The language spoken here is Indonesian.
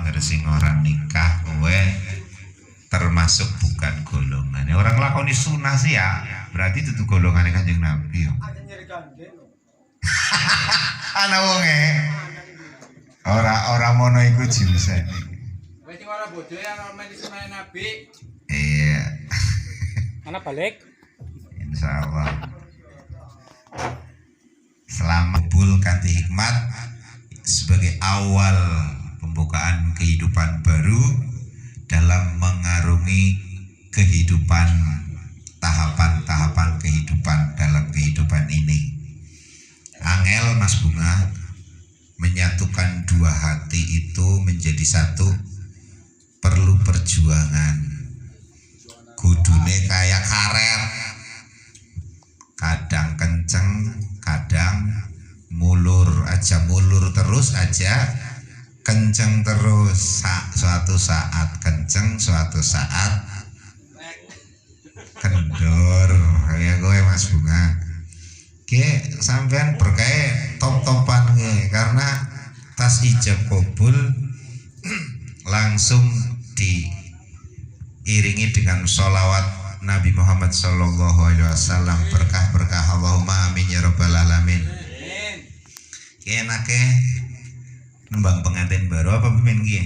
anggar sing ora nikah kowe termasuk bukan golongan. Orang lakoni sunah sih ya, berarti itu golongan Kanjeng Nabi. Ana wonge. Ora mono iku jiwisane. Wis ora bodoh ya ora di sunah Nabi. Iya. Ana balik. Insyaallah. Selamat bul kanthi hikmat sebagai awal pembukaan kehidupan baru dalam mengarungi kehidupan, tahapan-tahapan kehidupan dalam kehidupan ini. Angel Mas Bunga menyatukan dua hati itu menjadi satu perlu perjuangan. Kudune kayak karet, kadang kenceng, kadang mulur terus aja kenceng terus. Suatu saat kenceng, suatu saat kendor. Kayak gue Mas Bunga sampean berkaya top-topan karena tas ijab kabul langsung diiringi dengan sholawat Nabi Muhammad Sallallahu Alaihi Wasallam. Berkah-berkah Allahumma amin ya rabbal alamin. Enake nembang pengantin baru apa pimen ki?